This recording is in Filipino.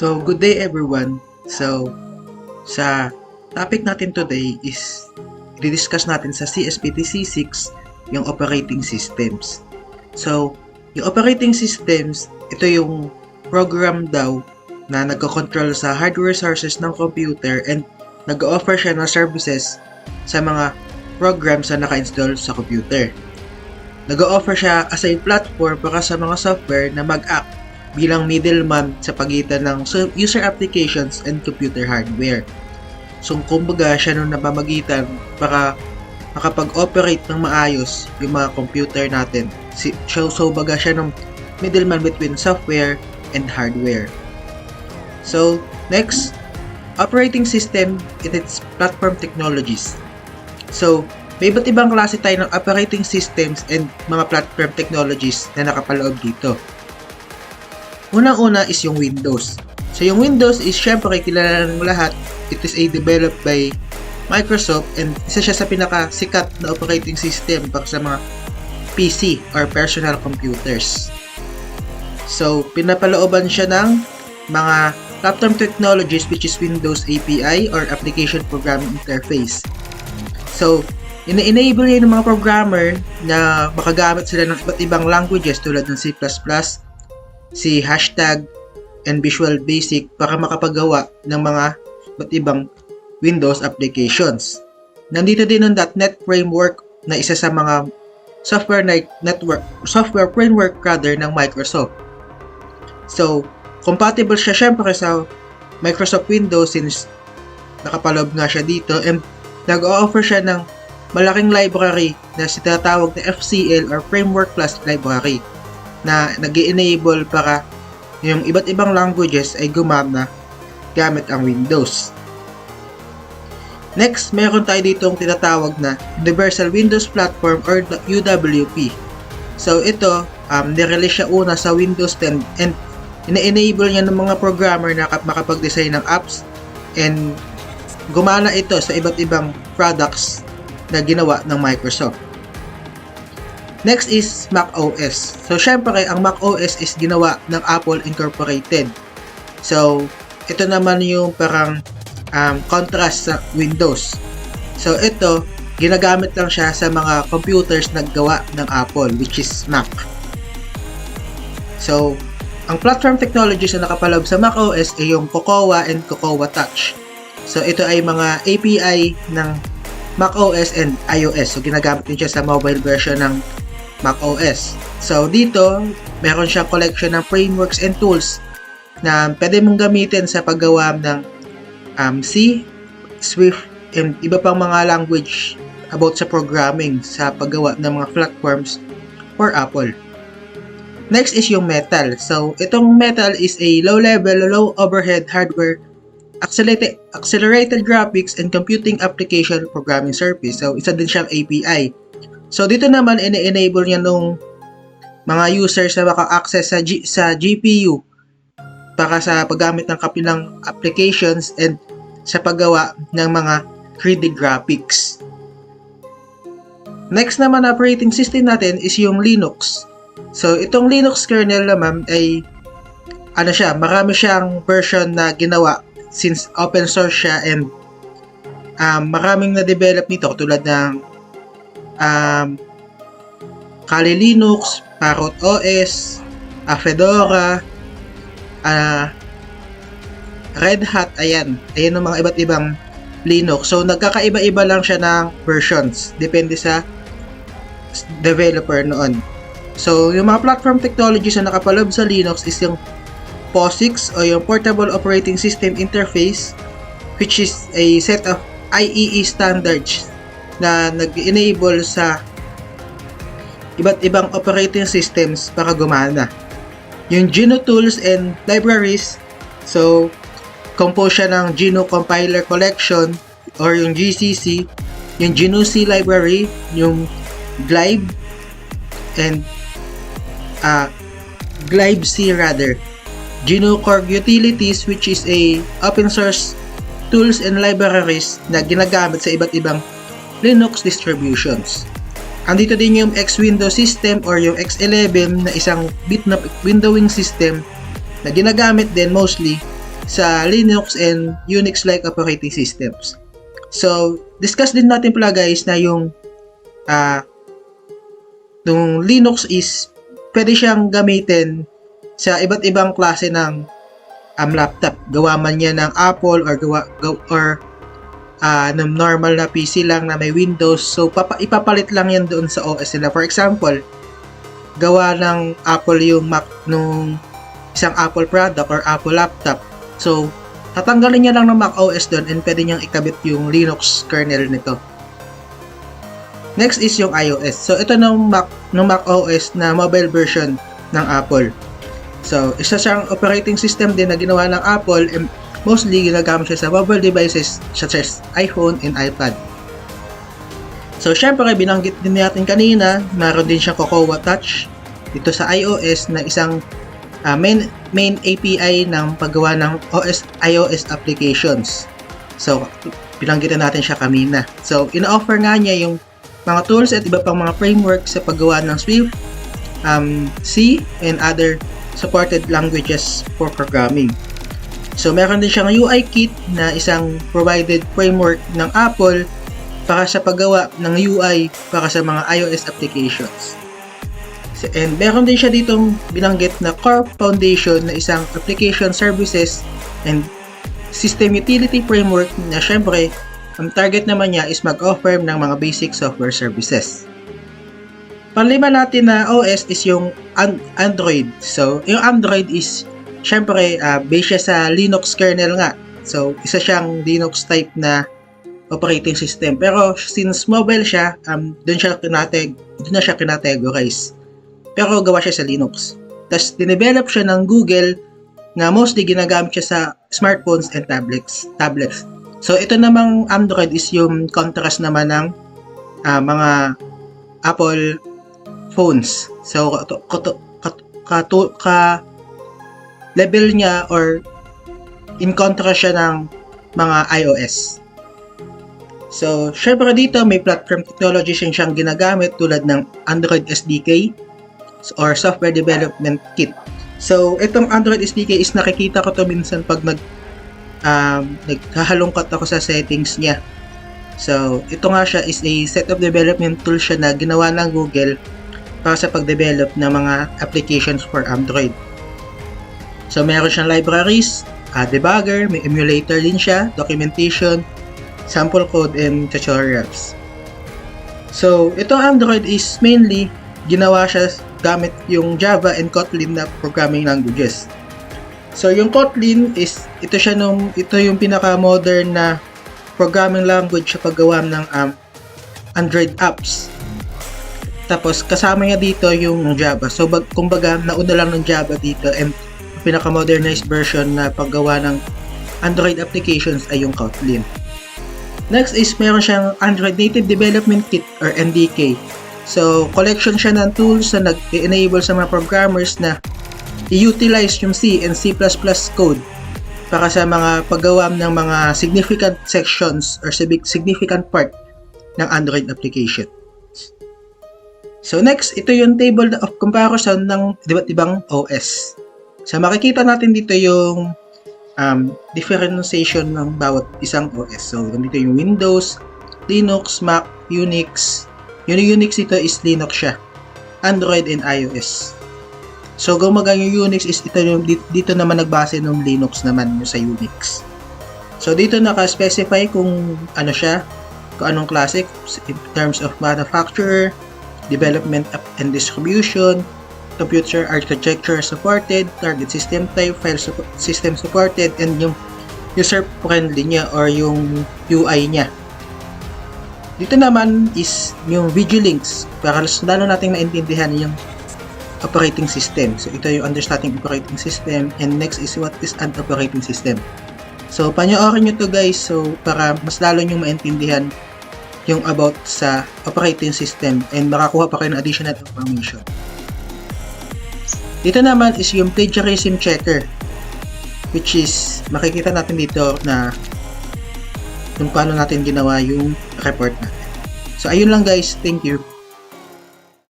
So, good day everyone. So, sa topic natin today is i-discuss natin sa CSPT-C6 yung operating systems. So, yung operating systems, ito yung program daw na nagko-control sa hardware resources ng computer and nag-offer siya ng services sa mga programs na naka-install sa computer. Nag-offer siya as a platform para sa mga software na mag-act bilang middleman sa pagitan ng user applications and computer hardware. So, kumbaga siya nung napamagitan para makapag-operate ng maayos yung mga computer natin. So baga siya ng middleman between software and hardware. So, next, operating system and its platform technologies. So, may iba't ibang klase tayo ng operating systems and mga platform technologies na nakapaloob dito. Unang-una is yung Windows. So, yung Windows is syempre kilala ng lahat. It is developed by Microsoft and isa siya sa pinakasikat na operating system para sa mga PC or personal computers. So, pinapalooban siya ng mga platform technologies which is Windows API or Application Programming Interface. So, ina-enable niya ng mga programmer na makagamit sila ng iba't ibang languages tulad ng C++, C#, and Visual Basic para makapagawa ng mga iba't ibang Windows applications. Nandito din ang .NET framework na isa sa mga software framework ng Microsoft. So, compatible siya syempre sa Microsoft Windows since nakapaloob nga siya dito and nag-o-offer siya ng malaking library na sinatawag na FCL or Framework Plus Library na nag-enable para yung iba't ibang languages ay gumana gamit ang Windows. Next, meron tayo ditong tinatawag na Universal Windows Platform or UWP. So ito, nirelease siya una sa Windows 10 and ina-enable niya ng mga programmer na makapag-design ng apps and gumana ito sa iba't ibang products na ginawa ng Microsoft. Next is Mac OS. So, syempre, ang Mac OS is ginawa ng Apple Incorporated. So, ito naman yung parang contrast sa Windows. So, ito, ginagamit lang siya sa mga computers na gawa ng Apple, which is Mac. So, ang platform technologies na nakapaloob sa Mac OS ay yung Cocoa and Cocoa Touch. So, ito ay mga API ng Mac OS and iOS. So, ginagamit din siya sa mobile version ng Mac OS. So, dito, meron siyang collection ng frameworks and tools na pwede mong gamitin sa paggawa ng C, Swift, and iba pang mga language about sa programming sa paggawa ng mga platforms for Apple. Next is yung Metal. So, itong Metal is a low-level, low-overhead hardware accelerated graphics and computing application programming service. So, isa din siyang API. So, dito naman, ina-enable niya nung mga users na maka-access sa GPU para sa paggamit ng kapilang applications and sa paggawa ng mga 3D graphics. Next naman na operating system natin is yung Linux. So, itong Linux kernel naman ay marami siyang version na ginawa since open source siya and maraming na-develop nito tulad ng Kali Linux, Parrot OS, Fedora, Red Hat, ayan ang mga iba't ibang Linux. So, nagkakaiba-iba lang siya ng versions, depende sa developer noon. So, yung mga platform technologies na nakapaloob sa Linux is yung POSIX o yung Portable Operating System Interface, which is a set of IEEE standards na nag-enable sa iba't ibang operating systems para gumana. Yung GNU tools and libraries, so compose siya ng GNU Compiler Collection or yung GCC, yung GNU C library, yung Glib and Glib-C rather. GNU Core Utilities, which is a open source tools and libraries na ginagamit sa iba't ibang Linux distributions. Andito din yung X-Window system or yung X11 na isang bit na windowing system na ginagamit din mostly sa Linux and Unix-like operating systems. So, discuss din natin pala guys na yung Linux is pwede siyang gamitin sa iba't ibang klase ng laptop. Gawa man niya ng Apple or ng normal na PC lang na may Windows. So, ipapalit lang yan doon sa OS nila. For example, gawa ng Apple yung Mac nung isang Apple product or Apple laptop. So, tatanggalin niya lang ng Mac OS doon and pwede niyang ikabit yung Linux kernel nito. Next is yung iOS. So, ito ng Mac OS na mobile version ng Apple. So, isa siyang operating system din na ginawa ng Apple and mostly ginagamit siya sa mobile devices such as iPhone and iPad. So, syempre, binanggit din natin kanina, naroon din siyang Cocoa Touch dito sa iOS na isang main API ng paggawa ng iOS applications. So, binanggit natin siya kanina. So, ina-offer nga niya yung mga tools at iba pang mga framework sa paggawa ng Swift, C, and other supported languages for programming. So, meron din siyang UI kit na isang provided framework ng Apple para sa paggawa ng UI para sa mga iOS applications. And meron din siya ditong binanggit na Core Foundation na isang application services and system utility framework na syempre, ang target naman niya is mag-offer ng mga basic software services. Panglima natin na OS is yung Android. So, yung Android is syempre, based siya sa Linux kernel nga. So, isa siyang Linux type na operating system. Pero, since mobile siya, doon na siya kinategorize. Pero, gawa siya sa Linux. Tapos, dinevelop siya ng Google na mostly ginagamit siya sa smartphones and tablets. So, ito namang Android is yung contrast naman ng mga Apple phones. So, level niya or in contrast siya ng mga iOS. So, syempre dito may platform technology siyang ginagamit tulad ng Android SDK or Software Development Kit. So, itong Android SDK is nakikita ko to minsan pag naghahalongkat ako sa settings niya. So, ito nga siya is a set of development tool siya na ginawa ng Google para sa pag-develop ng mga applications for Android. So, meron siyang libraries, debugger, may emulator din siya, documentation, sample code, and tutorials. So, itong Android is mainly ginawa siya gamit yung Java and Kotlin na programming languages. So, yung Kotlin is, ito yung pinaka-modern na programming language sa paggawa ng Android apps. Tapos, kasama niya dito yung Java. So, kumbaga, nauna lang ng Java dito and pinaka-modernized version na paggawa ng Android applications ay yung Kotlin. Next is, meron siyang Android Native Development Kit or NDK. So, collection siya ng tools na nag-enable sa mga programmers na i-utilize yung C and C++ code para sa mga paggawa ng mga significant sections or significant part ng Android application. So next, ito yung table of comparison ng iba't ibang OS. So makikita natin dito yung differentiation ng bawat isang OS. So nandito yung Windows, Linux, Mac, Unix. Yung Unix dito is Linux siya. Android and iOS. So, gumaga yung Unix is dito naman nagbase ng Linux naman yung sa Unix. So, dito naka-specify kung ano siya, kung anong klase in terms of manufacturer, development and distribution, computer architecture supported, target system type, file system supported, and yung user-friendly niya or yung UI niya. Dito naman is yung video links para lalo nating maintindihan yung operating system. So, ito yung understanding operating system. And next is what is an operating system. So, panoorin nyo to guys. So, para mas lalo nyo maintindihan yung about sa operating system and makakuha pa kayo ng additional information. Dito naman is yung plagiarism checker, which is makikita natin dito na kung paano natin ginawa yung report natin. So, ayun lang guys. Thank you.